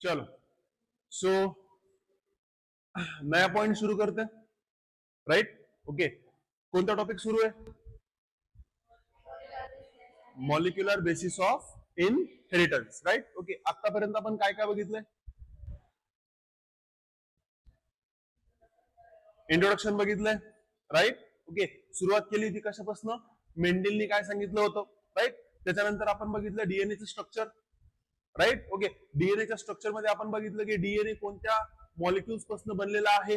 चलो सो नया पॉइंट शुरू करते हैं. राइट. ओके. कोणता टॉपिक सुरू आहे? Molecular basis of inheritance. Right. Okay. आतापर्यंत आपण काय काय बघितलंय? इंट्रोडक्शन बघितलंय. राइट. ओके. सुरुवात केली होती कशापासून? मेंडेलनी काय सांगितलं होतं? राइट. त्याच्यानंतर आपण बघितलं डीएनएचं स्ट्रक्चर. राइट. ओके. डीएनएच्या स्ट्रक्चर मध्ये आपण बघितलं की डीएनए कोणत्या मॉलिक्युल्स पासून बनलेला आहे.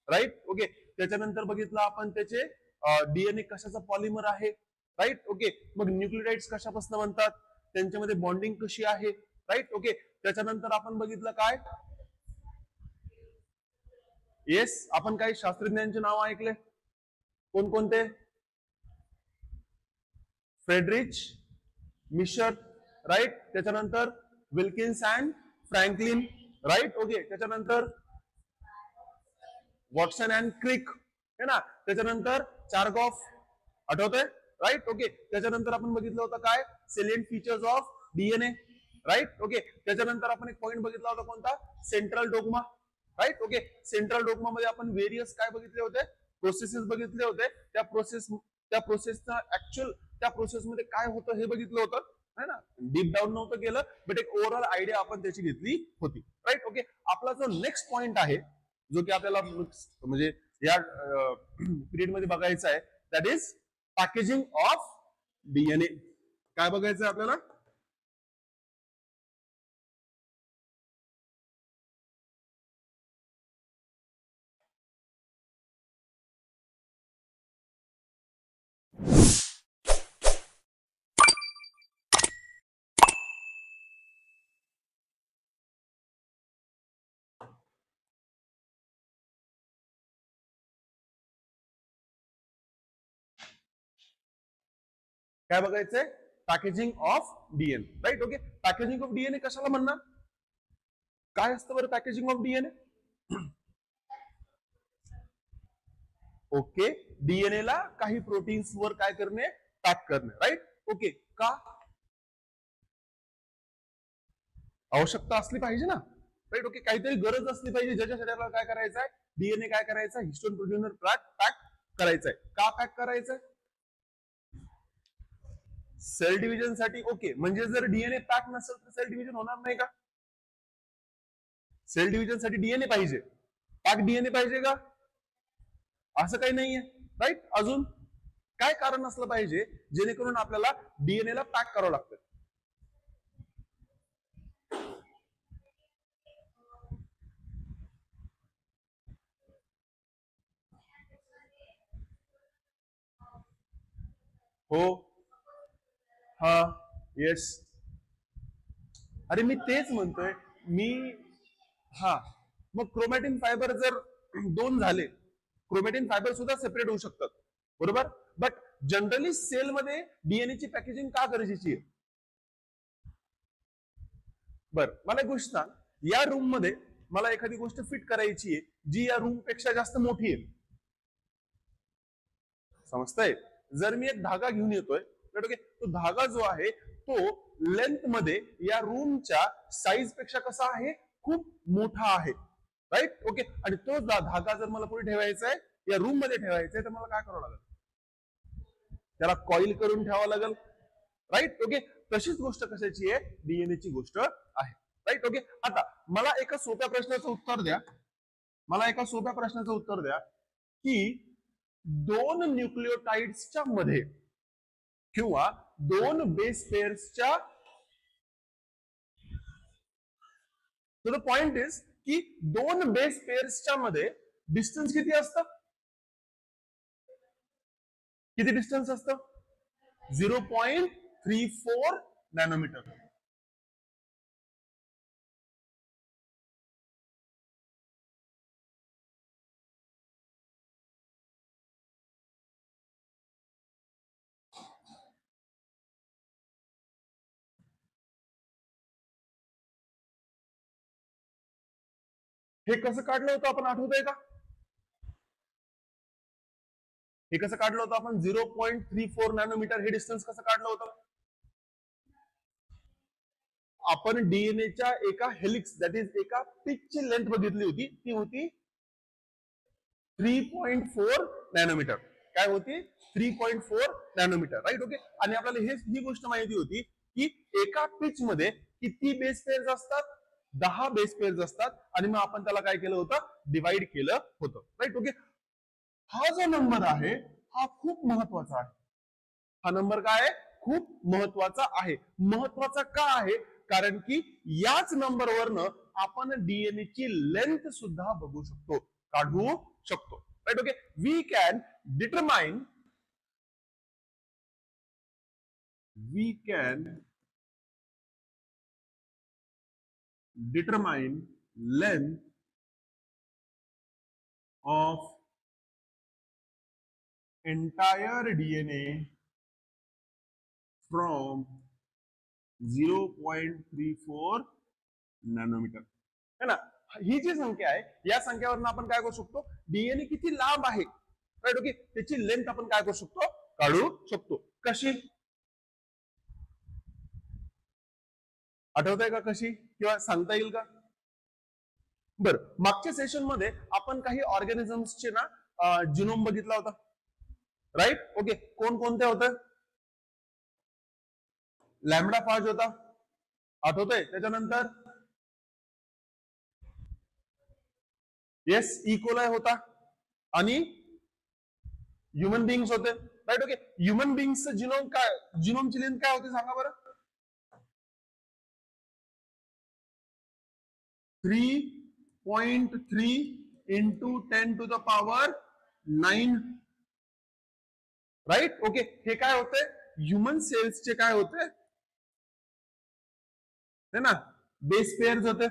राइट. ओके. त्याच्यानंतर बघितलं आपण त्याचे डीएनए कशाचा पॉलिमर आहे. राइट. ओके. मग न्यूक्लियोटाइड्स कशापासून बनतात, त्यांच्यामध्ये बॉन्डिंग कशी आहे. राइट. ओके. त्याच्यानंतर आपण बघितलं काय? येस, आपण काही शास्त्रज्ञांचे नाव ऐकले. कोणकोणते? Friedrich Miescher. राइट. त्याच्यानंतर Wilkins and Franklin. Right. Okay. त्याच्यानंतर वॉटसन अँड क्रिक है ना. त्याच्यानंतर चार्गॉफ. आठवतंय? राइट. ओके. त्याच्यानंतर आपण बघितलं होतं काय? Salient features of DNA. Right. Okay. त्याच्यानंतर आपण एक पॉइंट बघितला होता कोणता? Central dogma. Right. Okay. Central dogma मध्ये आपण व्हेरियस काय बघितले होते? प्रोसेसेस बघितले होते. त्या प्रोसेसचा ऍक्च्युअल त्या प्रोसेसमध्ये काय होतं हे बघितलं होतं है ना. डीप डाऊन नव्हतं केलं, बट एक ओव्हरऑल आयडिया आपण त्याची घेतली होती. राइट. ओके. आपला जो नेक्स्ट पॉइंट आहे जो की आपल्याला म्हणजे या पिरियड मध्ये बघायचा आहे, that is packaging of DNA. काय बघायचं आहे आपल्याला? काय बघायचंय? Packaging of DNA. Right. Okay. Packaging of DNA कशाला म्हणणार? काय असतं बरं packaging of DNA? Okay. DNA ला काही प्रोटीन्स वर काय करणे? पॅक करणे. राइट. ओके. का? आवश्यकता असली पाहिजे ना. राइट. ओके. काहीतरी गरज असली पाहिजे ज्याच्यासाठी आपल्याला काय करायचं आहे? डीएनए काय करायचं? हिस्टोन प्रोटीनवर पॅक करायचंय. का पॅक करायचंय? सेल डिव्हिजन साठी. ओके. म्हणजे जर डीएनए पॅक नसेल तर सेल डिव्हिजन होणार नाही का? सेल डिव्हिजन साठी डीएनए पाहिजे. पॅक डीएनए पाहिजे का? असं काही नाहीये. राइट. अजून काय कारण असलं पाहिजे जेणेकरून आपल्याला डीएनए ला पॅक करावं लागतं? हो. हा. येस. अरे मी तेच म्हणतोय. मी हा. मग क्रोमॅटिन फायबर जर दोन झाले, क्रोमॅटिन फायबर सुद्धा सेपरेट होऊ शकतात. बरोबर. बट जनरली सेल मध्ये डीएनए ची पॅकेजिंग का गरजेची आहे? बर, मला एक गोष्ट सांग. या रूम मध्ये मला एखादी गोष्ट फिट करायची आहे जी या रूम पेक्षा जास्त मोठी आहे. समजतंय? जर मी एक धागा घेऊन येतोय, ओके, तो धागा जो आहे तो लेंथ मध्ये या रूमच्या साईज पेक्षा कसा आहे? खूप मोठा आहे. राइट. ओके. आणि तो धागा जर मला पुढे ठेवायचा आहे, या रूम मध्ये ठेवायचा आहे, तर मला काय करावं लागेल? त्याला कॉईल करून ठेवावं लागेल. राइट. ओके. तशीच गोष्ट कशाची आहे? डीएनए ची गोष्ट आहे. राइट. ओके. आता मला एका सोप्या प्रश्नाचं उत्तर द्या. मला एका सोप्या प्रश्नाचं उत्तर द्या की दोन न्यूक्लियोटाइड्सच्या मध्ये किंवा दोन बेस पेअर्सच्या, द पॉइंट इज की दोन बेस पेअर्सच्या मध्ये डिस्टन्स किती असतं? किती डिस्टन्स असतं? 0.34 नॅनोमीटर. हे कसं काढलं होतं आपण, आठवतंय का? हे कसं काढलं होतं आपण? 0.34 नॅनोमीटर हे डिस्टन्स कसं काढलं होतं? आपण डीएनएच्या एका हेलिक्स दॅट इज एका पिचची लेंथ बघितली होती, ती होती 3.4 नॅनोमीटर. काय होती? 3.4 नॅनोमीटर, राईट. ओके. आणि आपल्याला ही गोष्ट माहिती होती की एका पिच मध्ये किती बेस पेअर्स असतात? 10 बेस पेअर्स असतात. आणि मग आपण त्याला काय केलं होतं? डिवाइड केलं होतं, राईट. ओके. हा जो नंबर आहे हा खूप महत्वाचा आहे. हा नंबर काय आहे? खूप महत्वाचा आहे. महत्वाचा का आहे? कारण की याच नंबरवरनं आपण डीएनए ची लेंथ सुद्धा बघू शकतो, काढू शकतो, right. Okay. We can determine length of entire DNA from 0.34 nanometre, है ना. ही जी संख्या आहे या संख्येवरून आपण काय करू शकतो? डीएनए किती लांब आहे, राईट. ओके. त्याची लेंथ आपण काय करू शकतो? काढू शकतो. कशी? आठवत आहे का कशी? किंवा सांगता येईल का? बर, मागच्या सेशन मध्ये आपण काही ऑर्गॅनिझम्सचे ना जिनोम बघितला होता, राईट. ओके. कोणत्या होत्या? लॅम्बडा फाज होता, आठवतंय? त्याच्यानंतर येस, इकोलाय होता आणि ह्युमन बिंग्स होते, राईट. ओके. ह्युमन बिंग्सचं जिनोम काय, जिनोमची लेंथ काय होती सांगा बरं? 3.3 into 10 to the power 9, right. Okay. हे काय होते? ह्युमन सेल्सचे काय होते? है ना, बेस पेअर्स होते.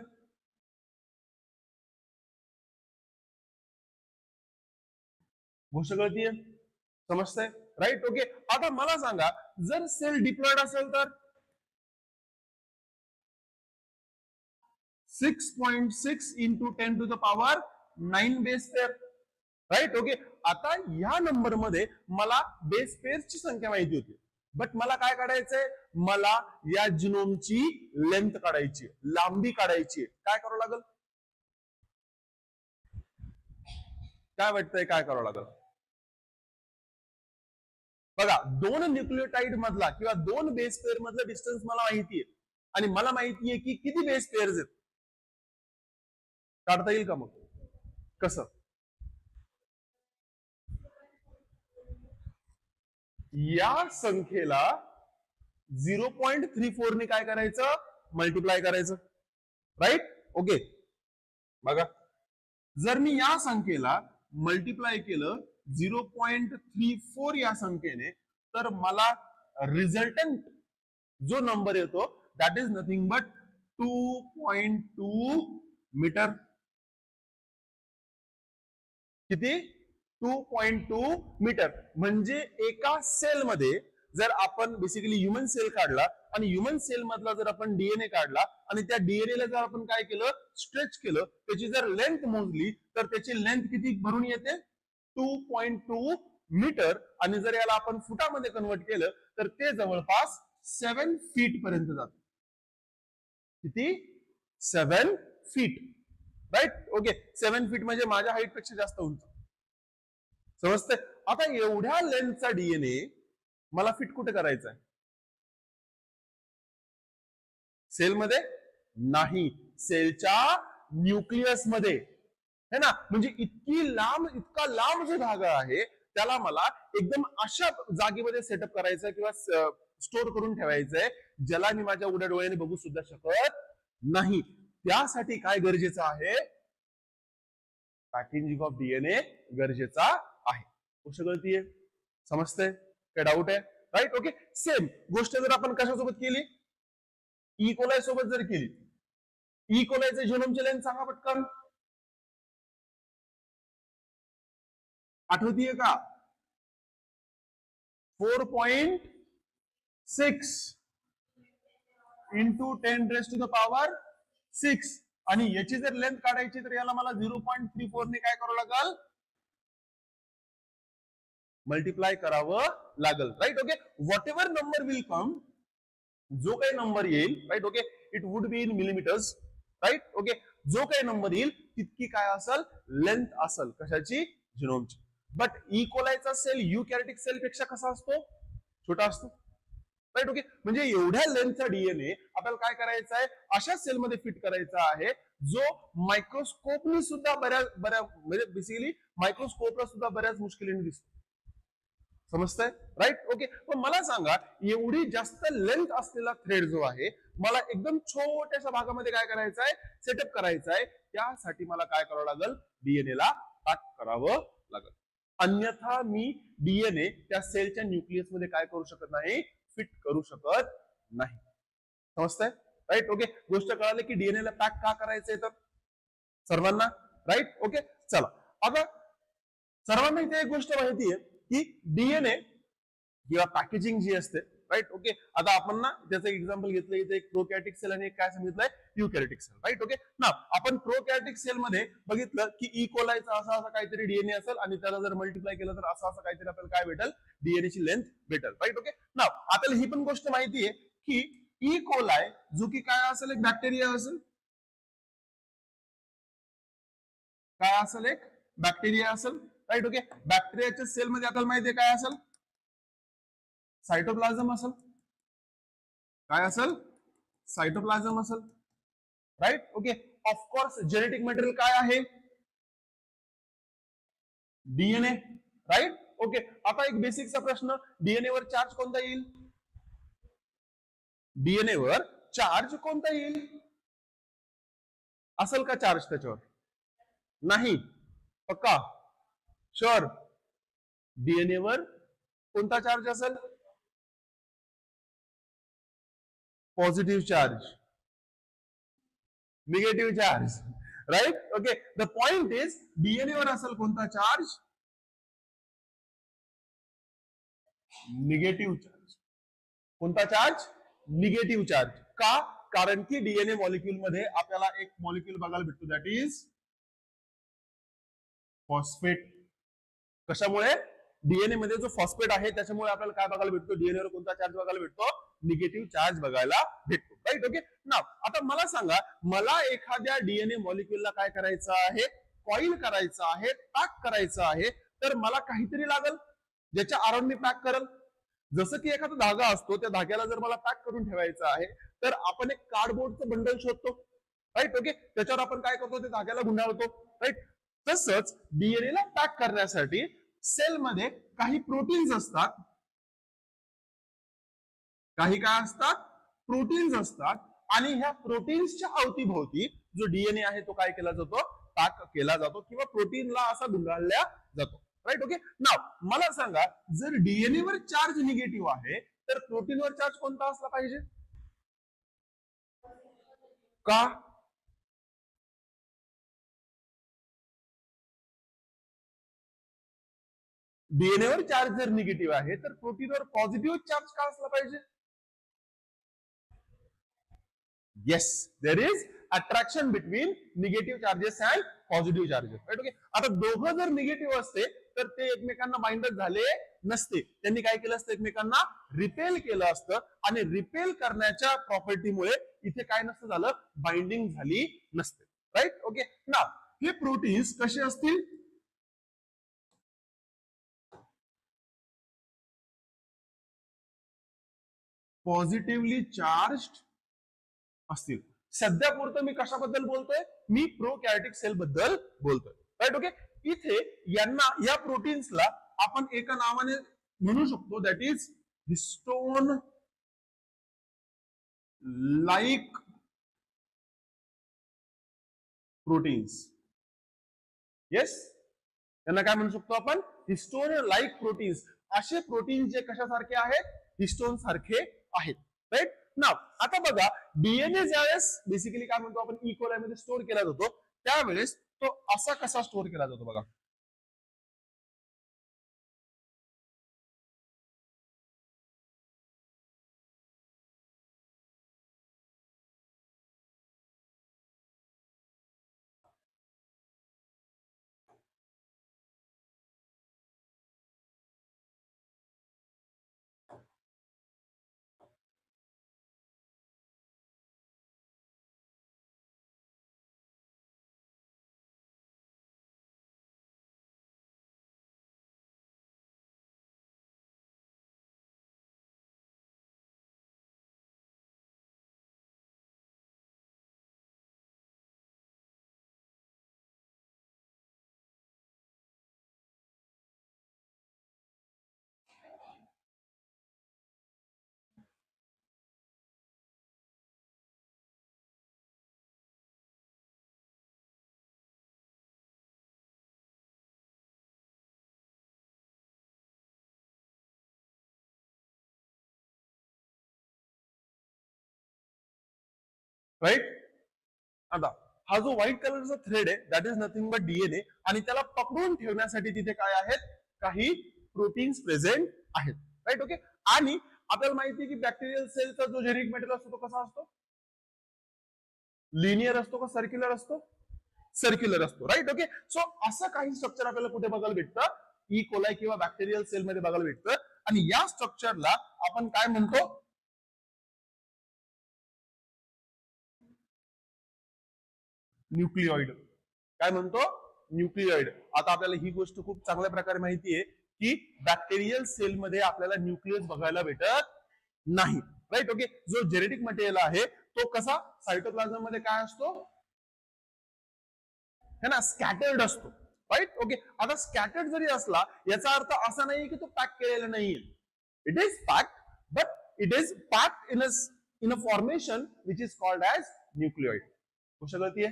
गोष्ट कळतीये? समजतंय? राईट. ओके. आता मला सांगा, जर सेल डिप्लॉइड असेल तर 6.6 into 10 to the power 9 base pair, right. Okay. आता या नंबर मध्ये मला बेस पेअर्सची संख्या माहिती होती, बट मला काय काढायचंय? मला या जिनोमची लेंथ काढायची, लांबी काढायची. काय करावं लागेल? काय वाटतंय काय करावं लागेल? बघा, 2 न्यूक्लियोटाइड मधला किंवा 2 बेस पेअर मधलं डिस्टन्स मला माहितीये आणि मला माहितीये की किती बेस पेअर्स आहेत. काढता येईल का? मग कसं? या संख्येला 0.34 ने काय करायचं? मल्टिप्लाय करायचं, राईट. ओके. बघा, जर मी या संख्येला मल्टिप्लाय केलं 0.34 या संख्येने, तर मला रिझल्टंट जो नंबर येतो that is nothing but 2.2 metre. किती? 2.2 मीटर. म्हणजे एका सेल मध्ये जर आपण बेसिकली ह्युमन सेल काढला आणि ह्युमन सेल मधला जर आपण डीएनए काढला आणि त्या डीएनए ला जर आपण काय केलं? स्ट्रेच केलं, त्याची जर लेंथ मोजली तर त्याची लेंथ किती भरून येते? 2.2 मीटर. आणि जर याला आपण फुटामध्ये कन्वर्ट केलं तर ते जवळपास 7 फीट पर्यंत जात. किती? 7 फीट, राईट. ओके. 7 फीट म्हणजे माझ्या हाईट पेक्षा जास्त उंच. समजतंय? आता एवढ्या लेंथचा डीएनए मला फिट कुठे करायचा आहे? सेलमध्ये नाही, सेलच्या न्यूक्लियस मध्ये, है ना. म्हणजे इतका लांब जो धागा आहे त्याला मला एकदम अशा जागेमध्ये सेटअप करायचं किंवा स्टोर करून ठेवायचंय ज्याला मी माझ्या उघड्या डोळ्याने बघू सुद्धा शकत नाही. त्यासाठी काय गरजेचं आहे? पॅकेजिंग ऑफ डीएनए गरजेचा आहे. गोष्ट कळतीये? समजतंय? काय डाऊट आहे? राईट. ओके. सेम गोष्ट जर आपण कशासोबत केली? इकोलाय सोबत जर केली, इकोलायचे जिनोमची लेंथ सांगा पटकन. आठवतीये का? 4.6 into 10 raised to the power 6. आणि याची जर लेंथ काढायची तर याला मला 0.34 ने काय करावं लागल? मल्टिप्लाय करावं लागल, right. Okay. Whatever number will come, जो काही नंबर येईल, right. Okay, it would be in millimetres, right. Okay, जो काही नंबर येईल तितकी काय असेल, लेंथ असेल कशाची, जिनोमची. बट इकोलायचा सेल युकॅरियोटिक सेल पेक्षा कसा असतो, छोटा असतो, राईट. ओके, म्हणजे एवढ्या लेंथचा डीएनए आपल्याला काय करायचा आहे, अशा सेलमध्ये फिट करायचा आहे जो मायक्रोस्कोपनी सुद्धा बऱ्याच म्हणजे बेसिकली मायक्रोस्कोपला सुद्धा बऱ्याच मुश्किलीने दिसतो. समजतंय, राईट. ओके, पण मला सांगा, एवढी जास्त लेंथ असलेला थ्रेड जो आहे, मला एकदम छोट्याशा भागामध्ये काय करायचं आहे, सेटअप करायचं आहे. त्यासाठी मला काय करावं लागेल, डीएनए ला पॅक करावं लागेल. अन्यथा मी डीएनए त्या सेलच्या न्यूक्लियस मध्ये काय करू शकत नाही, फिट करू शकत नाही. समजतंय, राईट. ओके, गोष्ट कळाली की डीएनए ला पॅक का करायचंय तर सर्वांना, राईट. ओके, चला आता सर्वांना इथे एक गोष्ट माहिती आहे की डीएनए किंवा पॅकेजिंग जी असते, राईट. ओके, आता आपण ना त्याचं एक्झाम्पल घेतलं, इथे एक प्रोकॅरियोटिक सेल आणि एक काय सांगितलंय, युकॅरियोटिक सेल, राईट. ओके, ना आपण प्रोकॅरियोटिक सेल मध्ये बघितलं की इकोलायचा असा काहीतरी डीएनए असेल आणि त्याला जर मल्टिप्लाय केलं तर असं काहीतरी आपल्याला काय भेटेल, डीएनए ची लेंथ भेटेल, राईट. ओके, ना आपल्याला ही पण गोष्ट माहिती आहे की इकोलाय जो की काय असेल, एक बॅक्टेरिया असेल, काय असेल, एक बॅक्टेरिया असेल, राईट. ओके, बॅक्टेरियाच्या सेलमध्ये आपल्याला माहिती आहे काय असेल, सायटोप्लाझम असेल, काय असेल, सायटोप्लाझम असेल, right. Okay, of course genetic material काय आहे, डीएनए, राईट. ओके, आता एक बेसिकचा प्रश्न, डीएनए वर चार्ज कोणता येईल, डीएनए वर चार्ज कोणता येईल, असेल का चार्ज त्याच्यावर, नाही, पक्का, शुअर, डीएनए वर कोणता चार्ज असेल, positive charge, negative charge, right. Okay, the point is DNA वर असेल कोणता चार्ज, निगेटिव्ह चार्ज. कोणता चार्ज, निगेटिव्ह चार्ज. का, कारण की डीएनए मॉलिक्यूल मध्ये आपल्याला एक मॉलिक्यूल बघायला भेटतो, दॅट इज फॉस्फेट. कशामुळे, डीएनए मध्ये जो फॉस्फेट आहे त्याच्यामुळे आपल्याला काय बघायला भेटतो, डीएनए वर कोणता चार्ज बघायला भेटतो, निगेटिव्ह चार्ज बघायला भेटतो, राईट. ओके, नाव आता मला सांगा, मला एखाद्या डीएनए मॉलिक्यूलला काय करायचं आहे, कॉईल करायचं आहे, पॅक करायचं आहे, तर मला काहीतरी लागल ज्याच्या अराउंड मी पॅक करल. जसं की एखादा धागा असतो, त्या धाग्याला जर मला पॅक करून ठेवायचं आहे तर आपण एक कार्डबोर्डचं बंडल शोधतो, राईट. ओके, त्याच्यावर आपण काय करतो, ते धाग्याला गुंडाळतो, राईट. तसंच डीएनए ला पॅक करण्यासाठी सेलमध्ये काही प्रोटीन्स असतात, काही काय असतात, प्रोटीन्स असतात, आणि ह्या प्रोटीन्सच्या अवतीभोवती जो डीएनए आहे तो काय केला जातो, पॅक केला जातो किंवा प्रोटीनला असा गुंडाळला जातो, राईट. ओके, नाव मला सांगा, जर डीएनए वर चार्ज निगेटिव्ह आहे तर प्रोटीनवर चार्ज कोणता असला पाहिजे, का, डीएनए वर चार्ज जर निगेटिव्ह आहे तर प्रोटीनवर पॉझिटिव्ह चार्ज का असला पाहिजे, yes, there is attraction between negative charges and positive charges, right. Okay, आता दोघं जर निगेटिव्ह असते तर ते एकमेकांना बाइंडच झाले नसते, त्यांनी काय केलं असतं, एकमेकांना रिपेल केलं असतं, आणि रिपेल करण्याच्या प्रॉपर्टीमुळे इथे काय नसतं झालं, बाइंडिंग झाली नसते, राईट. ओके, ना हे प्रोटीन्स कसे असतील, पॉझिटिव्हली चार्ज असतील. सध्या पुरतं मी कशाबद्दल बोलतोय, मी प्रोकॅरियोटिक सेल बद्दल बोलतोय, राईट. ओके, इथे यांना, या प्रोटीन्सला आपण एका नावाने म्हणू शकतो, that is histone like proteins. Yes, त्यांना काय म्हणू शकतो आपण, हिस्टोन लाईक प्रोटीन्स. असे प्रोटीन्स जे कशासारखे आहेत, हिस्टोन सारखे आहेत, राईट. नाव आता बघा, डीएनए ज्यावेळेस बेसिकली काय म्हणतो आपण, इकोलाय मध्ये स्टोअर केला जातो, त्यावेळेस तो असा कसा स्टोअर केला जातो बघा, राईट. आता हा जो व्हाईट कलरचा थ्रेड आहे that is nothing but DNA, आणि त्याला पकडून ठेवण्यासाठी तिथे काय आहेत, काही प्रोटीन्स प्रेझेंट आहेत. राईट. ओके. आणि आपल्याला माहिती आहे की बॅक्टेरियल सेलचा जो जेनेटिक मटेरियल असतो तो कसा असतो, लिनियर असतो का सर्क्युलर असतो, सर्क्युलर असतो. राईट. ओके. सो असं काही स्ट्रक्चर आपल्याला कुठे बघायला भेटतं, ई कोलाई किंवा बॅक्टेरियल सेल मध्ये बघायला भेटतं. आणि या स्ट्रक्चरला आपण काय म्हणतो, न्यूक्लिओइड. काय म्हणतो, न्यूक्लिओइड. आता आपल्याला ही गोष्ट खूप चांगल्या प्रकारे माहिती आहे की बॅक्टेरियल सेल मध्ये आपल्याला न्यूक्लियस बघायला भेटत नाही. राईट. ओके. जो जेनेटिक मटेरियल आहे तो कसा सायटोप्लाझम मध्ये काय असतो, है ना, स्कॅटर्ड असतो. राईट. ओके. आता स्कॅटर्ड जरी असला याचा अर्थ असा नाही की तो पॅक केलेला नाहीये. It is packed, but it is packed in a formation which is called as nucleoid. गोष्ट कळतीये,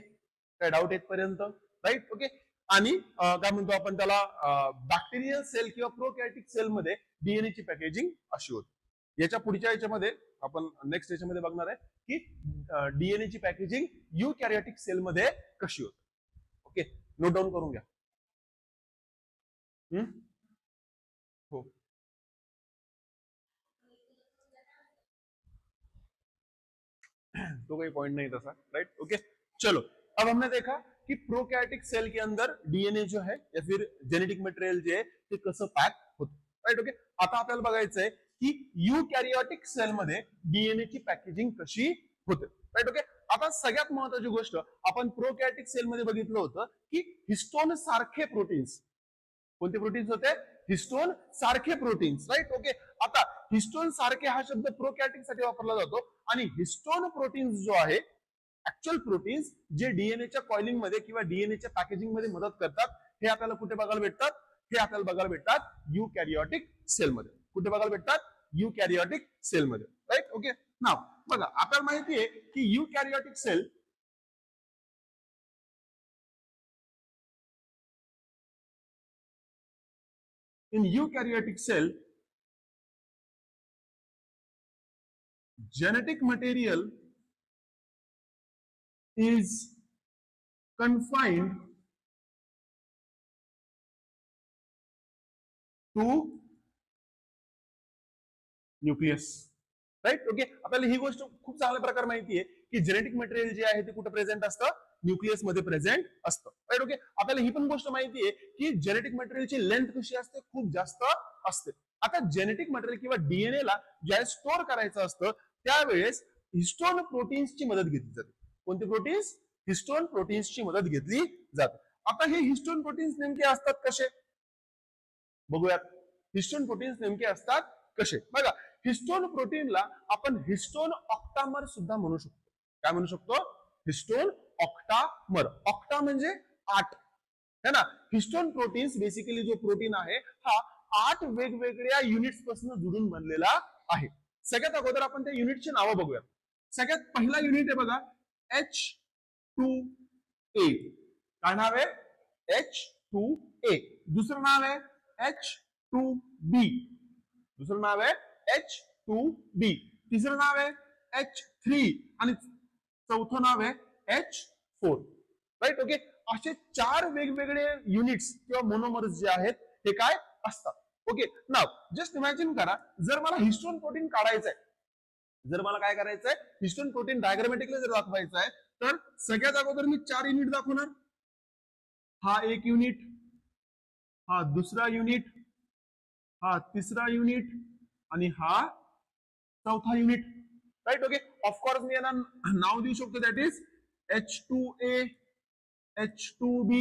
काय डाऊट येतपर्यंत. राईट. ओके. आणि काय म्हणतो आपण त्याला, बॅक्टेरियल सेल किंवा प्रोकॅरियोटिक सेल मध्ये डीएनए ची पॅकेजिंग अशी होती. याच्या पुढच्या याच्यामध्ये आपण नेक्स्ट याच्यामध्ये बघणार आहे की डीएनए ची पॅकेजिंग युकॅरियोटिक सेल मध्ये कशी होते. ओके. नोट डाऊन करून घ्या. हो. तो कोई पॉइंट नहीं तसा. राइट. ओके. चलो, अब हमने देखा कि प्रोकैरियोटिक सेल के अंदर डीएनए जो है या फिर जेनेटिक मटेरियल जे आहे ते कसं पॅक होतं. राईट. ओके. आता आपल्याला बघायचंय की युकॅरियोटिक सेल मध्ये डीएनए ची पॅकेजिंग कशी होते. राईट. ओके. आता सगळ्यात महत्वाची गोष्ट आपण प्रोकॅरियोटिक सेल मध्ये बघितलं होतं की हिस्टोन सारखे प्रोटीन्स, कोणते प्रोटीन्स होते, हिस्टोन सारखे प्रोटीन्स. राईट. ओके. आता हिस्टोन सारखे हा शब्द प्रोकॅरियोटिक साठी वापरला जातो, आणि हिस्टोन प्रोटीन्स जो आहे, ऍक्च्युअल प्रोटीन्स जे डीएनएच्या कॉइलिंग मध्ये किंवा डीएनएच्या पॅकेजिंग मध्ये मदत करतात, हे आपल्याला कुठे बघायला भेटतात, हे आपल्याला बघायला भेटतात युकॅरियोटिक सेल मध्ये. कुठे बघायला भेटतात, युकॅरियोटिक सेल मध्ये. राईट. ओके. नाव बघा, आपल्याला माहिती आहे की eukaryotic cell in eukaryotic cell, genetic material is confined to nucleus. Right. Okay. आपल्याला ही गोष्ट खूप चांगल्या प्रकारे माहिती आहे की जेनेटिक मटेरियल जे आहे ते कुठे प्रेझेंट असतं, न्यूक्लियस मध्ये प्रेझेंट असतं. राईट. ओके. आपल्याला ही पण गोष्ट माहिती आहे की जेनेटिक मटेरियलची लेंथ कशी असते, खूप जास्त असते. आता जेनेटिक मटेरियल किंवा डीएनए ला ज्या स्टोअर करायचं असतं त्यावेळेस हिस्टोन प्रोटीन्सची मदत घेतली जाते. कोणती प्रोटीन्स, हिस्टोन प्रोटीन्सची मदत घेतली जाते. आता हे हिस्टोन प्रोटीन्स नेमके असतात कसे, बघूयात. हिस्टोन प्रोटीन्स नेमके असतात कसे, बघा. हिस्टोन प्रोटीनला आपण हिस्टोन ऑक्टामर सुद्धा म्हणू शकतो. काय म्हणू शकतो, हिस्टोन ऑक्टामर. ऑक्टा म्हणजे 8, है ना. हिस्टोन प्रोटीन्स बेसिकली जो प्रोटीन आहे हा 8 वेगवेगळ्या युनिट्स पासून जुडून बनलेला आहे. सगळ्यात अगोदर आपण त्या युनिटची नावं बघूया. सगळ्यात पहिला युनिट आहे बघा, H2A. काय नाव आहे, H2A. दुसरं नाव आहे H2B. दुसरं नाव आहे H2B. तिसरं नाव आहे H3 आणि चौथं नाव आहे H4. राईट. ओके. असे 4 वेगवेगळे युनिट्स किंवा मोनोमर्स जे आहेत ते काय असतात. ओके. नाव जस्ट इमॅजिन करा, जर मला हिस्टोन प्रोटीन काढायचंय, जर मला काय करायचंय, हिस्टोन प्रोटीन डायग्रामॅटिकली जर दाखवायचं आहे, तर सगळ्यात अगोदर मी 4 युनिट दाखवणार. हा एक युनिट, हा दुसरा युनिट, हा तिसरा युनिट आणि हा चौथा युनिट. राईट. ओके. ऑफकोर्स मी यांना नाव देऊ शकतो, that is H2A, H2B,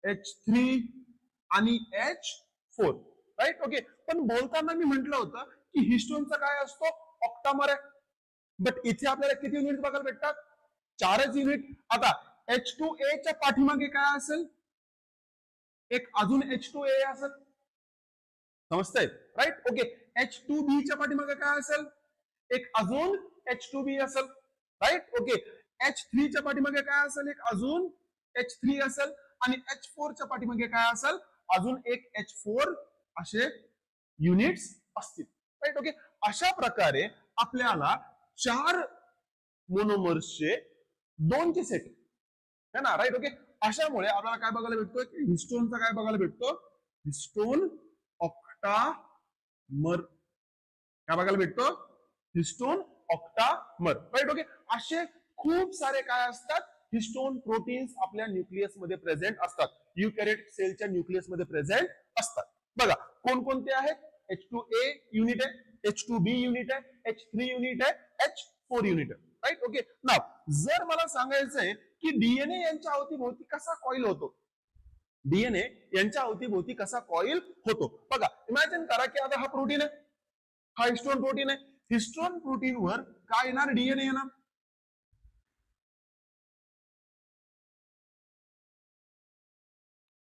H3 आणि H4. राईट. ओके. पण बोलताना मी म्हटलं होतं की हिस्टोनचा काय असतो, ऑक्टामर आहे. बट इथे आपल्याला किती युनिट बघायला भेटतात, 4च युनिट. आता H2A च्या पाठीमागे काय असेल, एक अजून H2A असेल, समजतंय. राईट. ओके. H2B च्या पाठीमागे काय असेल, एक अजून H2B असेल. राईट. ओके. H3 च्या पाठीमागे काय असेल, एक अजून H3 असेल, आणि H4 च्या पाठीमागे काय असेल, अजून एक H4. असे युनिट्स असतील. राईट. ओके. अशा प्रकारे आपल्याला 4 मोनोमर्सचे 2चे सेट है ना, राईट. ओके, अशामुळे आपल्याला काय बघायला भेटतो, हिस्टोनचा काय बघायला भेटतो, हिस्टोन ऑक्टामर. काय बघायला भेटतो, हिस्टोन ऑक्टामर, राईट. ओके, असे खूप सारे काय असतात, हिस्टोन प्रोटीन्स आपल्या न्यूक्लियस मध्ये प्रेझेंट असतात, युकॅरियोटिक सेलच्या न्यूक्लियस मध्ये प्रेझेंट असतात. बघा कोणकोणते आहेत, H2A युनिट आहे, H2B युनिट आहे, H3 युनिट आहे, H4 युनिट आहे, राईट. ओके, नाव जर मला सांगायचंय की डीएनए यांच्या अवतीभोवती कसा कॉईल होतो, डीएनए यांच्या अवतीभोवती कसा कॉईल होतो, बघा इमॅजिन करा की आता हा प्रोटीन आहे, हा हिस्टोन प्रोटीन आहे. हिस्टोन प्रोटीन वर काय येणार, डीएनए येणार.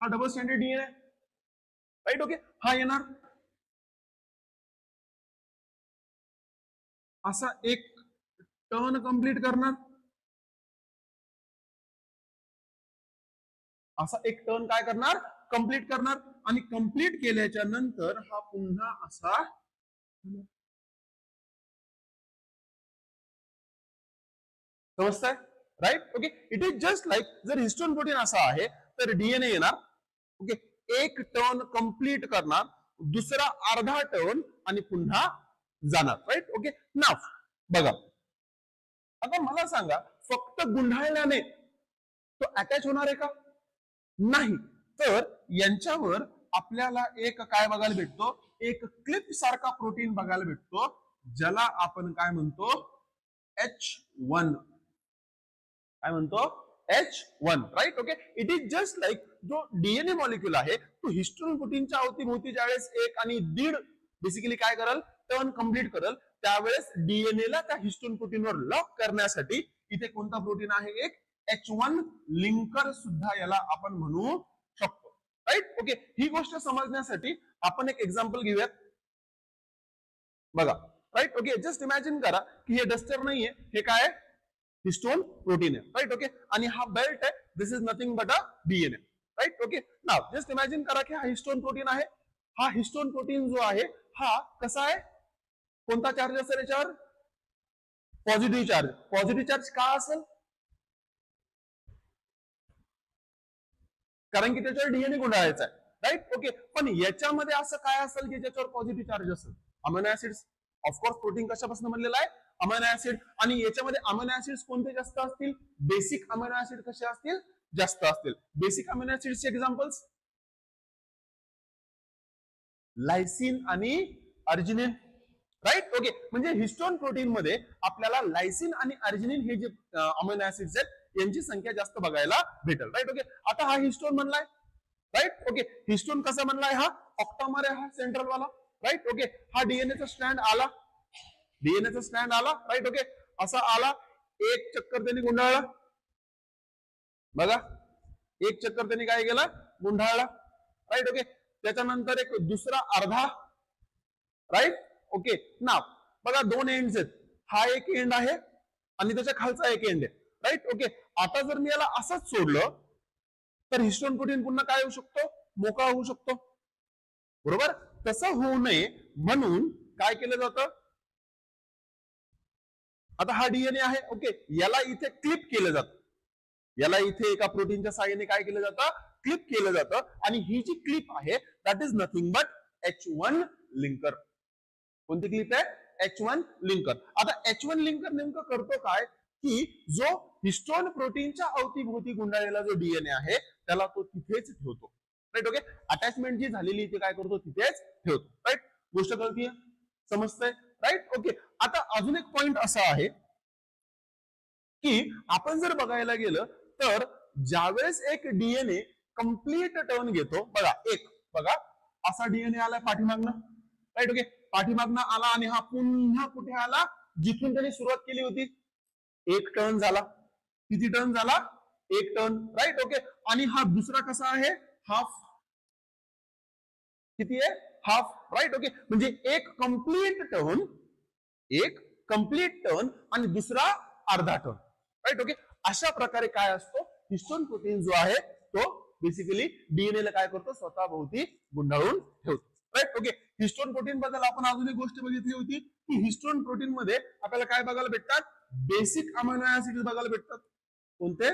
हा double standard DNA, right. Okay, हा येणार. असा एक टर्न कंप्लीट करणार, असा एक टर्न काय करणार, कंप्लीट करणार. आणि कंप्लीट केल्याच्या नंतर हा पुन्हा असा समजताय, right. Okay, it is just like जर हिस्टोन प्रोटीन असा आहे तर डीएनए येणार. ओके, एक टर्न कंप्लीट करणार, दुसरा अर्धा टर्न आणि पुन्हा जाणार, राईट. ओके, नाव बघा आता मला सांगा, फक्त गुंडाळल्याने तो अटॅच होणार आहे का, नाही. तर यांच्यावर आपल्याला एक काय बघायला भेटतो, एक क्लिप सारखा प्रोटीन बघायला भेटतो, ज्याला आपण काय म्हणतो, H1. काय म्हणतो, H1, right. Okay, it is just like जो डीएनए मॉलिक्युल आहे तो हिस्टोन प्रोटीनच्या अवतीभोवती ज्यावेळेस 1 आणि 1.5 बेसिकली काय करल, टर्न कंप्लीट करल, त्यावेळेस डीएनए ला त्या हिस्टोन प्रोटीनवर लॉक करण्यासाठी इथे कोणता प्रोटीन आहे, एक H1 लिंकर सुद्धा याला आपण म्हणू शकतो, राईट. ओके, ही गोष्ट समजण्यासाठी आपण एक एक्झाम्पल घेऊयात. बघा, राईट. ओके, जस्ट इमॅजिन करा की हे डस्टर नाहीये, हे काय हिस्टोन प्रोटीन आहे, राईट. ओके, आणि हा बेल्ट आहे, this is nothing but a DNA, right. Okay, नाव जस्ट इमॅजिन करा की हा हिस्टोन प्रोटीन आहे. हा हिस्टोन प्रोटीन जो आहे हा कसा आहे, कोणता चार्ज असेल याच्यावर, पॉझिटिव्ह चार्ज. पॉझिटिव्ह चार्ज का असेल, कारण की त्याच्यावर डीएनए गुंडाळायचा आहे, राईट. ओके, पण याच्यामध्ये असं काय असेल की ज्याच्यावर पॉझिटिव्ह चार्ज असेल, अमिनो ऍसिड्स. ऑफकोर्स प्रोटीन कशापासून बनलेला आहे, अमिनो ऍसिड. आणि याच्यामध्ये अमिनो ऍसिड्स कोणते जास्त असतील, बेसिक अमिनो ऍसिड कसे असतील, जास्त असतील. बेसिक अमिनो ऍसिड्सचे एक्झाम्पल्स लायसिन आणि अर्जिनिन, राईट. ओके, म्हणजे हिस्टोन प्रोटीन मध्ये आपल्याला लायसिन आणि अर्जिनिन हे जे अमिनो ऍसिड्स आहेत यांची संख्या जास्त बघायला भेटेल, राईट. ओके, आता हा हिस्टोन म्हणलाय, राईट. ओके, हिस्टोन कसा म्हणलाय, हा ऑक्टामर आहे, हा सेंट्रल वाला, राईट. ओके, हा डीएनएचा स्ट्रँड आला, डीएनएचा स्ट्रँड आला, राईट. ओके, असा आला, एक चक्कर त्यांनी गुंडाळला, बघा एक चक्कर त्यांनी काय केला, गुंडाळला, राईट. ओके, त्याच्यानंतर एक दुसरा अर्धा, राईट. ओके, नाव बघा 2 एंड्स आहेत, हा एक एंड आहे आणि त्याच्या खालचा एक एंड आहे, राईट. ओके, आता जर मी याला असंच सोडलं तर हिस्टोन प्रोटीन पुन्हा काय होऊ शकतो, मोकळा होऊ शकतो, बरोबर. तसं होऊ नये म्हणून काय केलं जातं, आता हा डीएनए आहे, ओके, याला इथे क्लिप केलं जातं, याला इथे एका प्रोटीनच्या साहाय्याने काय केलं जातं, क्लिप केलं जातं. आणि ही जी क्लिप आहे that is nothing but H1 linker. कोणती क्लिप आहे, H1 लिंकर. आता H1 लिंकर नेमकं करतो काय, की जो हिस्टोन प्रोटीनच्या अवतीभोवती गुंडाळलेला जो डीएनए आहे त्याला तो तिथेच ठेवतो, राईट. ओके, अटॅचमेंट जी झालेली ती काय करतो, तिथेच ठेवतो, राईट. गोष्ट कळतीये, समजतंय, राईट. ओके, आता अजून एक पॉइंट असा आहे की आपण जर बघायला गेलं तर ज्यावेळेस एक डीएनए कंप्लीट टर्न घेतो, बघा एक बघा असा डीएनए आलाय पाठीमागनं, राईट. ओके, पाठीमागनं आला आणि हा पुन्हा कुठे आला, जिथून त्याने सुरुवात केली होती, एक टर्न झाला. किती टर्न झाला, एक टर्न, राईट. ओके, आणि हा दुसरा कसा आहे, हाफ. किती आहे, हाफ, राईट. ओके, म्हणजे एक कंप्लीट टर्न आणि दुसरा अर्धा टर्न, राईट. ओके, अशा प्रकारे काय असतो, हिस्टोन प्रोटीन जो आहे तो बेसिकली डीएनए ला काय करतो, स्वतः भोवती गुंडाळून ठेवतो, राईट. ओके, हिस्टोन प्रोटीन बद्दल आपण अजून एक गोष्ट बघितली होती की हिस्टोन प्रोटीन मध्ये आपल्याला काय बघायला भेटतात, बेसिक अमायनो ऍसिड बघायला भेटतात. कोणते?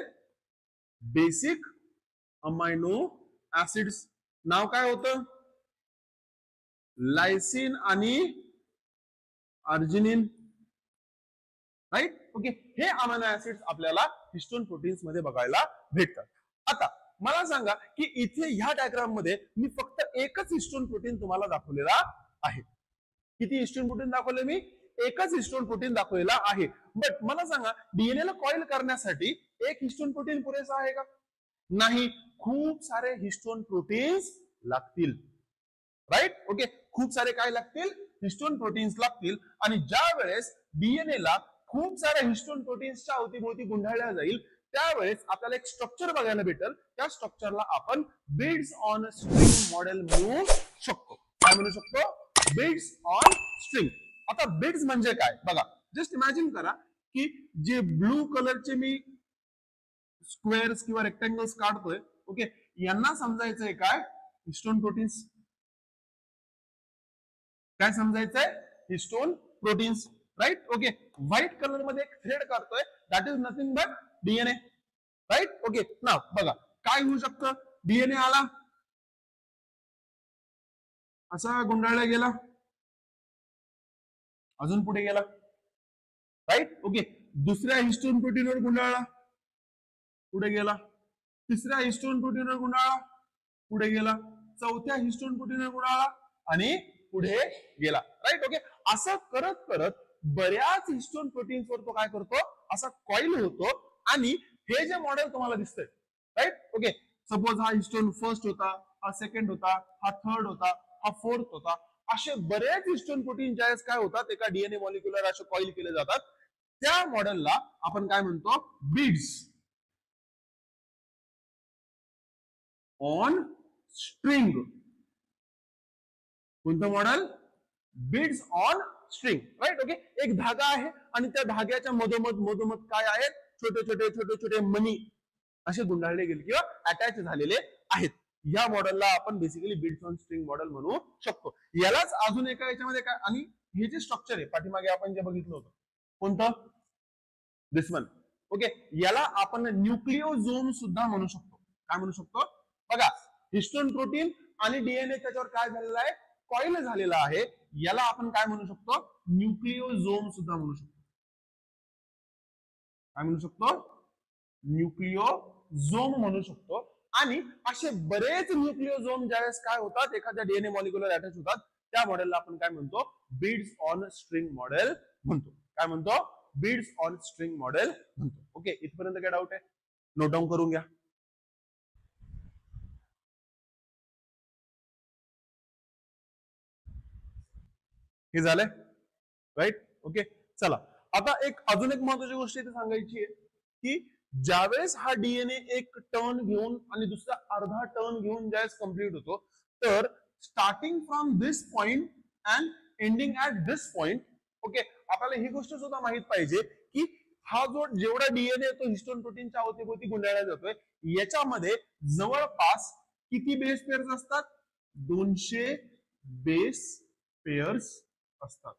Basic amino acids. नाव काय होतं? लायसिन आणि अर्जिनिन. राईट. ओके, हे अमायनो ऍसिड्स आपल्याला हिस्टोन प्रोटीन्स मध्ये बघायला भेटतात. आता मला सांगा की इथे ह्या डायग्राम मध्ये मी फक्त एकच हिस्टोन प्रोटीन तुम्हाला दाखवलेला आहे. किती हिस्टोन प्रोटीन दाखवले मी? एकच हिस्टोन प्रोटीन दाखवलेला आहे. बट मला सांगा डीएनए ला कॉईल करण्यासाठी एक हिस्टोन प्रोटीन पुरेसा आहे का? नाही, खूप सारे हिस्टोन प्रोटीन्स लागतील. राईट. ओके, खूप सारे काय लागतील? हिस्टोन प्रोटीन्स लागतील. आणि ज्या वेळेस डीएनए ला खूप साऱ्या हिस्टोन प्रोटीन्सच्या अवतीभोवती गुंडाळल्या जाईल त्यावेळेस आपल्याला एक स्ट्रक्चर बघायला भेटेल. त्या स्ट्रक्चरला आपण बिड्स ऑन स्ट्रिंग मॉडेल म्हणू शकतो. काय म्हणू शकतो? Beads on string. आता बिड्स म्हणजे काय बघा, जस्ट इमॅजिन करा की जे ब्लू कलरचे मी स्क्वेअर्स किंवा रेक्टँगल्स काढतोय, ओके, यांना समजायचंय काय? Histone proteins. काय समजायचंय? Histone proteins. Right. Okay, white colour मध्ये एक थ्रेड काढतोय, that is nothing but DNA. Right. Okay, नाव बघा काय होऊ शकतं. डीएनए आला, असा गुंडाळला गेला, अजून पुढे गेला. राईट. ओके, दुसऱ्या हिस्टोन प्रोटीनवर गुंडाळला, पुढे गेला. तिसऱ्या हिस्टोन प्रोटीनवर गुंडाळला, पुढे गेला. चौथ्या हिस्टोन प्रोटीनवर गुंडाळला आणि पुढे गेला. राईट. ओके, असं करत करत बऱ्याच हिस्टोन प्रोटीन्स वर तो काय करतो, असा कॉईल होतो. आणि हे जे मॉडेल तुम्हाला दिसतंय, राईट. ओके, सपोज हा हिस्टोन फर्स्ट होता, हा सेकंड होता, हा थर्ड होता, हा फोर्थ होता. असे बरेच हिस्टोन प्रोटीन ज्यावेळेस काय होतात, एका डीएनए मॉलिक्युलर असे कॉईल केले जातात. त्या मॉडेलला आपण काय म्हणतो? Beads on string. कोणतं model? Beads on string. Right. Okay, एक धागा आहे आणि त्या धाग्याच्या मधोमध काय आहेत? छोटे छोटे छोटे छोटे मणी असे गुंडाळले गेले किंवा अटॅच झालेले आहेत. या मॉडेलला आपण basically beads on string model म्हणू शकतो. यालाच अजून एका याच्यामध्ये काय, आणि हे जे स्ट्रक्चर आहे पाठीमागे आपण जे बघितलं होतं, कोणतं? दिस वन. ओके, याला आपण न्यूक्लिओझोम सुद्धा म्हणू शकतो. काय म्हणू शकतो? बघा, हिस्टोन प्रोटीन आणि डीएनए त्याच्यावर काय झालेलं आहे? कॉईल झालेला आहे. याला आपण काय म्हणू शकतो? न्यूक्लिओझोम सुद्धा म्हणू शकतो. काय म्हणू शकतो? न्यूक्लिओझोम म्हणू शकतो. आणि असे बरेच न्यूक्लिओझोम ज्यावेळेस काय होतात, एखाद्या डीएनए मॉलिक्युलर अटॅच होतात, त्या मॉडेलला आपण काय म्हणतो? बिड्स ऑन स्ट्रिंग मॉडेल म्हणतो. काय म्हणतो? बिड्स ऑन स्ट्रिंग मॉडेल म्हणतो. ओके, इथपर्यंत काय डाऊट आहे? नोट डाऊन करून घ्या. हे झालंय. राईट. ओके, चला आता एक अजून एक महत्वाची गोष्ट इथे सांगायची आहे की ज्यावेळेस हा डीएनए एक टर्न घेऊन आणि दुसरा अर्धा टर्न घेऊन ज्यावेळेस कम्प्लीट होतो, तर starting from this point and ending at this point, okay, आपल्याला ही गोष्ट सुद्धा माहित पाहिजे की हा जो जेवढा डीएनए तो हिस्टोन प्रोटीनच्या अवतीभोवती गुंडाळला जातोय, याच्यामध्ये जवळपास किती बेस पेअर्स असतात? 200 बेस पेअर्स असतात.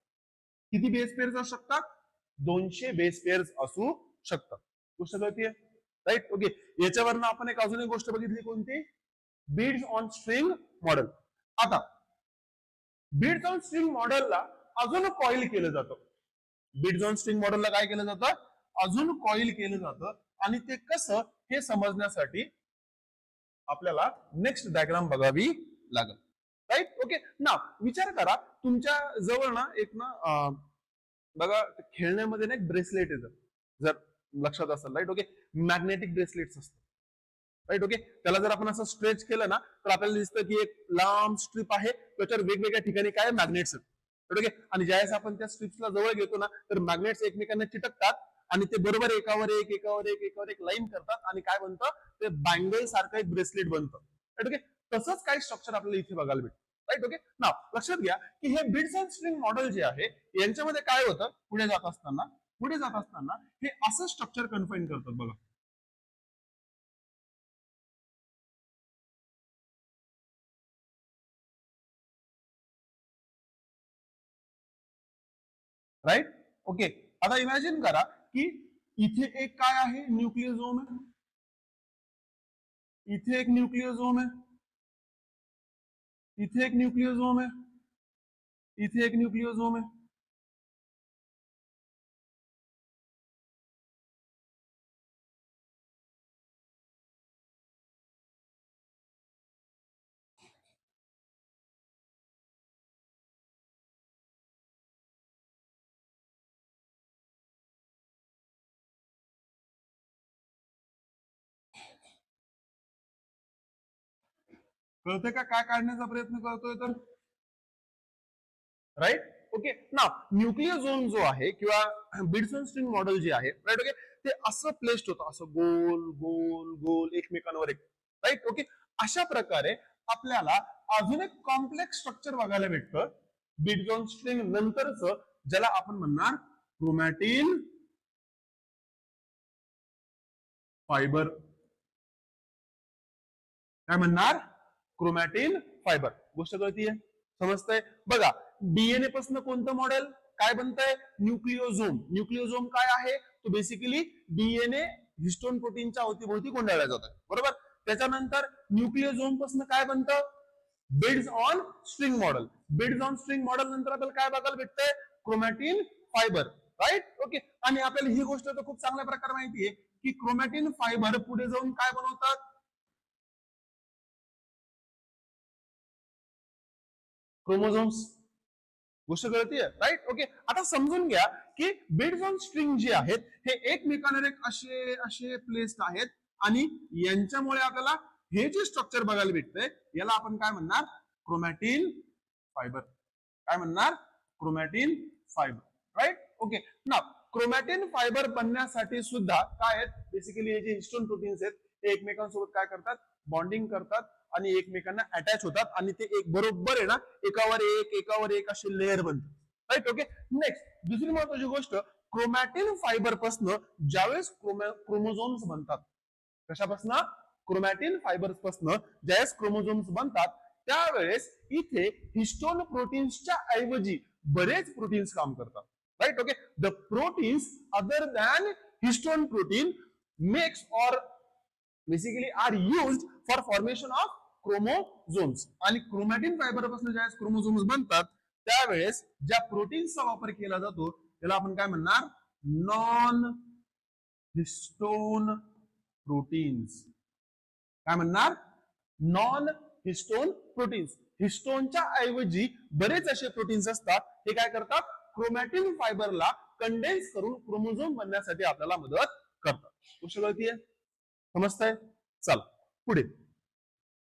किती बेस पेअर्स असू शकतात? 200 बेस पेअर्स असू शकतात. गोष्ट कळतीये? राईट. ओके, याच्यावरनं आपण एक अजून एक गोष्ट बघितली, कोणती? Beads on string model. आता बिड्स ऑन स्ट्रिंग मॉडेलला अजून कॉईल केलं जातं. बिड्स ऑन स्ट्रिंग मॉडेलला काय केलं जातं? अजून कॉईल केलं जातं. आणि ते कसं हे समजण्यासाठी आपल्याला नेक्स्ट डायग्राम बघावी लागेल. राईट. ओके, ना विचार करा, तुमच्या जवळ ना एक ना बघा खेळण्यामध्ये ना एक ब्रेसलेट येतं, जर लक्षात असेल. राईट. ओके, मॅग्नेटिक ब्रेसलेट्स असतात. राईट. ओके, त्याला जर आपण असं स्ट्रेच केलं ना तर आपल्याला दिसतं की एक लांब स्ट्रीप आहे, त्याच्यावर वेगवेगळ्या ठिकाणी काय मॅग्नेट्स आहेत. ओके, आणि ज्यावेळेस आपण त्या स्ट्रिप्सला जवळ घेतो ना तर मॅग्नेट्स एकमेकांना चिटकतात आणि ते बरोबर एकावर एक एकावर एक एकावर एक लाईन करतात आणि काय बनतं? ते बँगल सारखं एक ब्रेसलेट बनतं. राईट. ओके, तसंच काही स्ट्रक्चर आपल्याला इथे बघायला भेटतं. राईट. ओके, नाव लक्षात घ्या की हे बिड्स ऑन स्ट्रिंग मॉडेल जे आहे यांच्यामध्ये काय होतं? पुढे जात असताना हे असं स्ट्रक्चर कन्फाईन करतात बघा. राईट. ओके, आता इमॅजिन करा की इथे एक काय आहे, न्यूक्लियोझोम आहे, इथे एक न्यूक्लियोझोम आहे, इथे एक न्यूक्लियोझोम आहे, इथे एक न्यूक्लियोझोम आहे. कळते का काय काढण्याचा प्रयत्न करतोय तर, राईट. ओके, ना न्यूक्लियोझोम जो आहे किंवा बिड्सन स्ट्रिंग मॉडेल जे आहे, राईट. ओके, ते असं प्लेस्ड होतं, असं गोल गोल गोल एकमेकांवर एक, राईट. ओके, अशा प्रकारे आपल्याला अजून एक कॉम्प्लेक्स स्ट्रक्चर बघायला भेटतं बिड्सन स्ट्रिंग नंतरच, ज्याला आपण म्हणणार क्रोमॅटिन फायबर. काय म्हणणार, क्रोमॅटिन फायबर. गोष्ट कळतीये, समजतंय. बघा, डीएनए पासून कोणतं मॉडेल काय बनतंय, न्यूक्लियोझोम. न्यूक्लियोझोम काय आहे, तो बेसिकली डीएनए हिस्टोन प्रोटीनच्या अवतीभोवती गोंधळला जातं, बरोबर. त्याच्यानंतर न्यूक्लियोझोम पासून काय बनतं, beads on string model. Beads on string model नंतर आपल्याला काय बघायला भेटतंय, क्रोमॅटिन फायबर, राईट. ओके, आणि आपल्याला ही गोष्ट तर खूप चांगल्या प्रकारे माहिती आहे की क्रोमॅटिन फायबर पुढे जाऊन काय बनवतात, क्रोमोझोम्स. गोष्ट कळतीये, राईट. ओके, आता समजून घ्या की बिड्स ऑन स्ट्रिंग जे आहेत हे एकमेकांवर एक असे असे प्लेस्ड आहेत, आणि यांच्यामुळे आपल्याला हे जे स्ट्रक्चर बघायला भेटतंय याला आपण काय म्हणणार, क्रोमॅटिन फायबर. काय म्हणणार, क्रोमॅटिन फायबर, राईट. ओके, ना क्रोमॅटिन फायबर बनण्यासाठी सुद्धा काय आहेत, बेसिकली हे जे हिस्टोन प्रोटीन्स आहेत ते एकमेकांसोबत काय करतात, बॉन्डिंग करतात आणि एकमेकांना अटॅच होतात, आणि ते एक बरोबर आहे ना एकावर एक असे लेअर बनतात, राईट. ओके, नेक्स्ट दुसरी महत्वाची गोष्ट, क्रोमॅटिन फायबर पासून ज्यावेळेस क्रोमोझोम्स बनतात, कशापासून, क्रोमॅटिन फायबर पासून ज्यावेळेस क्रोमोझोम्स बनतात त्यावेळेस इथे हिस्टोन प्रोटीन्सच्या ऐवजी बरेच प्रोटीन्स काम करतात, right. Okay, the proteins other than histone protein makes और basically are used for formation of chromosomes. आणि क्रोमॅटिन फायबर पासून ज्यावेळेस क्रोमोझोम्स बनतात त्यावेळेस ज्या प्रोटीन्सचा वापर केला जातो त्याला आपण काय म्हणणार, नॉन हिस्टोन प्रोटीन्स. काय म्हणणार, नॉन हिस्टोन प्रोटीन्स. हिस्टोनच्या ऐवजी बरेच असे प्रोटीन्स असतात, हे काय करतात, क्रोमॅटिन फायबरला कंडेन्स करून क्रोमोझोम बनण्यासाठी आपल्याला मदत करतात. गोष्ट कळतीये, समजतंय. चला पुढे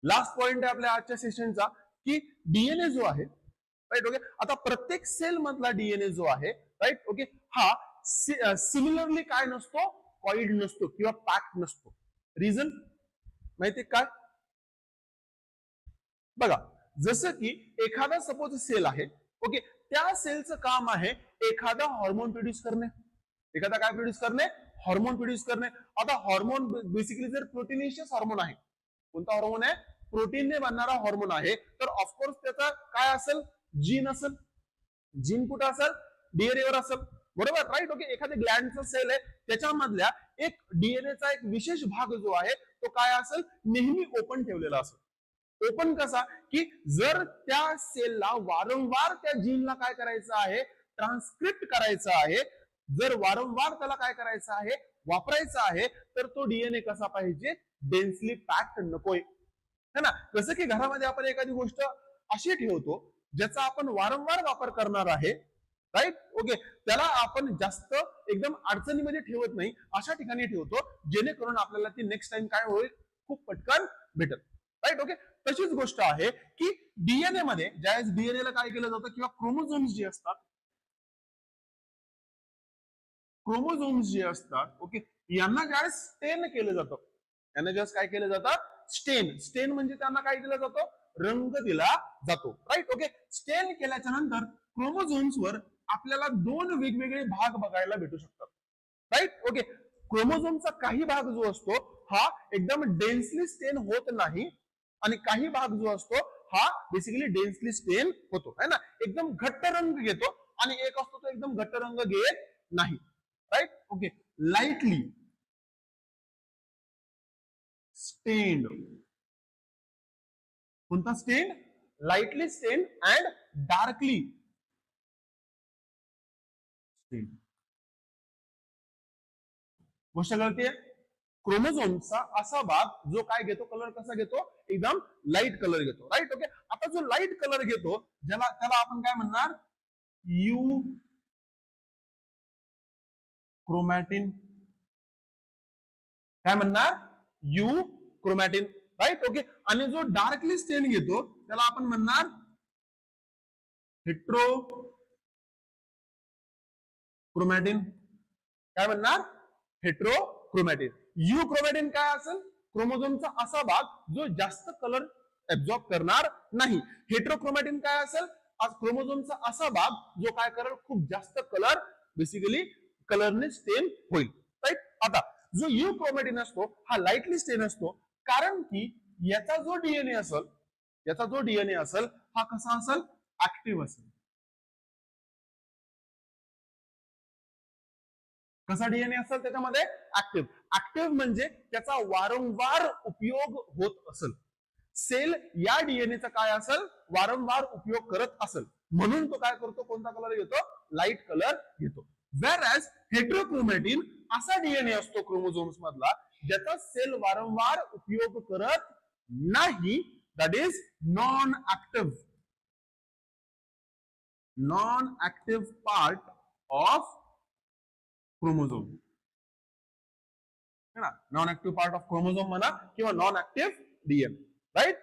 लास्ट पॉइंट आहे आपल्या आजच्या सेशनचा की डीएनए जो आहे, राईट. ओके, आता प्रत्येक सेल मधला डीएनए जो आहे, राईट. ओके, हा सिमिलरली काय नसतो, कॉइल्ड नसतो किंवा पॅक्ड नसतो. रिझन माहिती काय, बघा, जसं की एखादा सपोज सेल आहे, ओके, त्या सेलचं काम आहे एखादा हॉर्मोन प्रोड्यूस करणे. एखादा काय प्रोड्यूस करणे, हॉर्मोन प्रोड्यूस करणे. आता हॉर्मोन बेसिकली जर प्रोटीनेशियस हॉर्मोन आहे, कोणता हॉर्मोन आहे, प्रोटीनने बनणारा हॉर्मोन आहे, तर ऑफकोर्स त्याचा काय असेल, जीन असेल. जीन कुठं असेल, डीएनए वर असेल, बरोबर, राईट. ओके, एखाद्या ग्लँडचा सेल आहे त्याच्यामधल्या एक डीएनएचा एक विशेष भाग जो आहे तो काय असेल, नेहमी ओपन ठेवलेला असेल. ओपन कसा, की जर त्या सेलला वारंवार त्या जीनला काय करायचं आहे, ट्रान्सक्रिप्ट करायचं आहे, जर वारंवार त्याला काय करायचं आहे, वापरायचं आहे, तर तो डीएनए कसा पाहिजे, डेन्सली पॅक्ड नकोय, है ना. कसं की घरामध्ये आपण एखादी गोष्ट अशी ठेवतो ज्याचा आपण वारंवार वापर करणार आहे, राईट. ओके, त्याला आपण जास्त एकदम अडचणीमध्ये ठेवत नाही, अशा ठिकाणी ठेवतो जेणेकरून आपल्याला ती नेक्स्ट टाइम काय होईल, खूप पटकन भेटेल, राईट. ओके, तशीच गोष्ट आहे की डीएनए मध्ये ज्यावेळेस डीएनए ला काय केलं जातं किंवा क्रोमोझोम्स जे असतात, क्रोमोझोम्स जे असतात, ओके, यांना ज्यावेळेस स्टेन केलं जातं, यांना ज्यावेळेस काय केलं जातं, स्टेन. स्टेन म्हणजे त्यांना काय दिलं जातं, रंग दिला जातो, राईट. ओके, स्टेन केल्याच्या नंतर क्रोमोझोम्स वर आपल्याला दोन वेगवेगळे भाग बघायला भेटू शकतात, राईट. ओके, क्रोमोझोमचा काही भाग जो असतो हा एकदम डेन्सली स्टेन होत नाही, आणि काही भाग जो असतो हा बेसिकली डेन्सली स्टेन होतो, है ना, एकदम घट्ट रंग घेतो, आणि एक असतो तो एकदम घट्ट रंग घेत नाही. राईट. ओके. Lightly stained. कोणता stained? Lightly stained and darkly stained. गोष्ट कळते. क्रोमोझोमचा असा भाग जो काय घेतो, कलर कसा घेतो, एकदम लाईट कलर घेतो. राईट. ओके. आता जो लाईट कलर घेतो त्याला आपण काय म्हणणार? You chromatin. काय म्हणणार? You chromatin. राईट. ओके. आणि जो डार्कली स्टेन घेतो त्याला आपण म्हणणार हेट्रो क्रोमॅटिन. काय म्हणणार? हेट्रोक्रोमॅटिन. यू क्रोमॅटिन काय असेल? क्रोमोझोमचा असा भाग जो जास्त कलर ऍब्झॉर्ब करणार नाही. हेट्रोक्रोमॅटिन काय असेल? क्रोमोझोमचा असा भाग जो काय करेल, खूप जास्त कलर बेसिकली कलरने स्टेन होईल. राईट. आता जो यू क्रोमॅटिन असतो हा लाईटली स्टेन असतो, कारण की याचा जो डीएनए असेल हा कसा असेल? ऍक्टिव्ह असेल. कसा डीएनए असेल त्याच्यामध्ये? ऍक्टिव्ह. ऍक्टिव्ह म्हणजे त्याचा वारंवार उपयोग होत असेल. सेल या डीएनएचा काय असेल? वारंवार उपयोग करत असेल, म्हणून तो काय करतो? कोणता कलर घेतो? लाईट कलर घेतो. व्हेअरएज हेट्रोक्रोमॅटिन असा डीएनए असतो क्रोमोझोम्स मधला ज्याचा सेल वारंवार उपयोग करत नाही. That is non active part of chromosome. Non active part of chromosome म्हणा किंवा नॉन ऍक्टिव्ह डीएनए. राईट.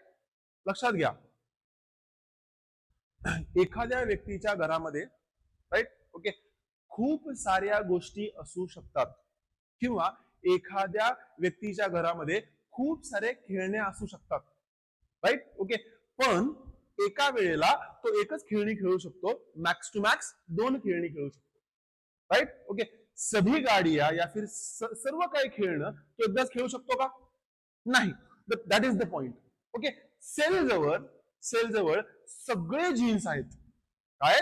लक्षात घ्या. एखाद्या व्यक्तीच्या घरामध्ये, राईट, ओके, खूप साऱ्या गोष्टी असू शकतात किंवा एखाद्या व्यक्तीच्या घरामध्ये खूप सारे खेळणे असू शकतात. राईट. ओके. पण एका वेळेला तो एकच खेळणी खेळू शकतो, मॅक्स टू मॅक्स 2 खेळणी खेळू शकतो. राईट. ओके. सभी गाडिया या फिर सर्व काही खेळणं तो एकदाच खेळू शकतो का? नाही. That is the point. Okay. Cell जवळ सगळे जीन्स आहेत. काय?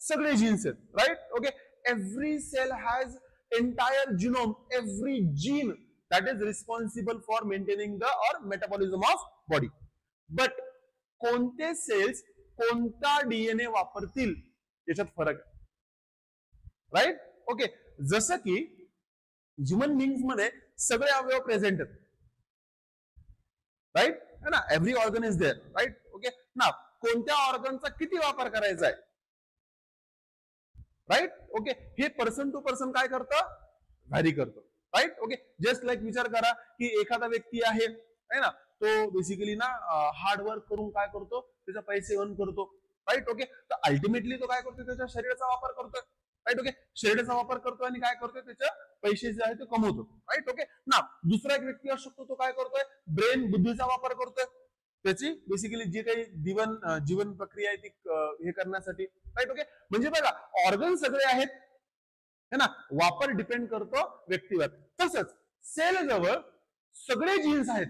सगळे जीन्स आहेत. Right. Okay. Every cell has entire genome, every gene that is responsible for maintaining the or metabolism of body. But कोणते सेल्स कोणता डीएनए वापरतील याच्यात फरक आहे. राईट. ओके. जसं की ह्युमन बिंग्स मध्ये सगळे अवयव प्रेझेंट आहेत. राईट. है ना. Every organ is there. Right. Okay. ना कोणत्या ऑर्गनचा किती वापर करायचा आहे? राईट. ओके. हे पर्सन टू पर्सन काय करतं? व्हॅरी करतं. राईट. ओके. जस्ट लाईक विचार करा की एखादा व्यक्ती आहे ना, तो बेसिकली ना हार्डवर्क करून काय करतो? त्याचे पैसे अर्न करतो. राईट. ओके. तर अल्टिमेटली तो काय करतो? त्याच्या शरीराचा वापर करतोय. राईट. ओके. शरीराचा वापर करतोय आणि काय करतोय? त्याच्या पैसे जे आहे ते कमवतो. राईट. ओके. ना दुसरा एक व्यक्ती असू शकतो, तो काय करतोय? ब्रेन, बुद्धीचा वापर करतोय त्याची बेसिकली जी काही जीवन प्रक्रिया आहे ती हे करण्यासाठी. राईट. ओके. म्हणजे बघा, ऑर्गन सगळे आहेत है ना, वापर डिपेंड करतो व्यक्तीवर. तसंच सेल जवळ सगळे जीन्स आहेत,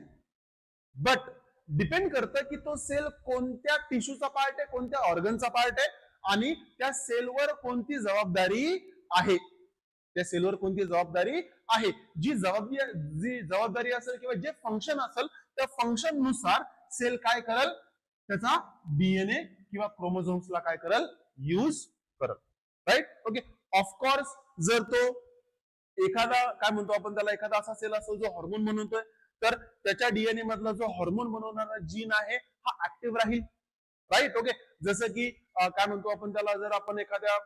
बट डिपेंड करतं की तो सेल कोणत्या टिश्यूचा पार्ट आहे, कोणत्या ऑर्गनचा पार्ट आहे आणि त्या सेलवर कोणती जबाबदारी आहे. त्या सेलवर कोणती जबाबदारी आहे. जी जबाबदारी असेल किंवा जे फंक्शन असेल त्या फंक्शन नुसार सेल काय करेल? त्याचा डीएनए किंवा क्रोमोझोम्सला काय करेल? यूज करेल. राईट. ओके. ऑफकोर्स जर तो एखादा काय म्हणतो आपण त्याला, एखादा असा सेल असेल जो हॉर्मोन बनवतोय, तर त्याच्या डीएनए मधला जो हॉर्मोन बनवणारा जीन आहे हा ऍक्टिव्ह राहील. राईट. ओके. जसं की काय म्हणतो आपण त्याला, जर आपण एखाद्या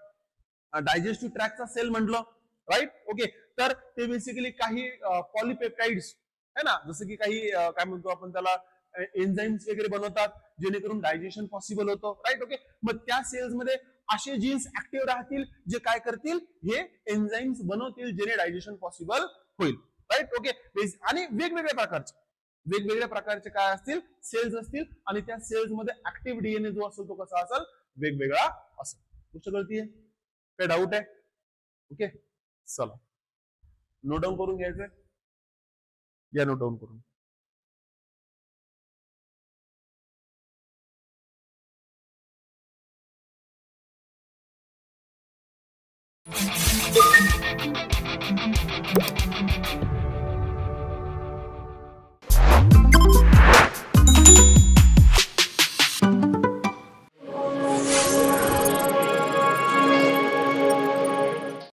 डायजेस्टिव्ह ट्रॅकचा सेल म्हटलं, राईट. ओके, तर ते बेसिकली काही पॉलिपेप्टाइड्स है ना, जसं की काही काय म्हणतो आपण त्याला एन्झाईम्स वगैरे बनवतात जेणेकरून डायजेशन पॉसिबल होतं. राईट. ओके. मग त्या सेल्स मध्ये असे जीन्स ऍक्टिव्ह राहतील जे काय करतील? हे एन्झाईम्स बनवतील जेणे डायजेशन पॉसिबल होईल. राईट. ओके. आणि वेगवेगळ्या प्रकारचे काय असतील? सेल्स असतील आणि त्या सेल्स मध्ये ऍक्टिव्ह डीएनए जो असेल तो कसा असेल? वेगवेगळा असेल. गोष्ट कळतीये? काय डाऊट आहे? ओके. चला नोट डाऊन करून घ्यायचंय. या नोट डाऊन करून.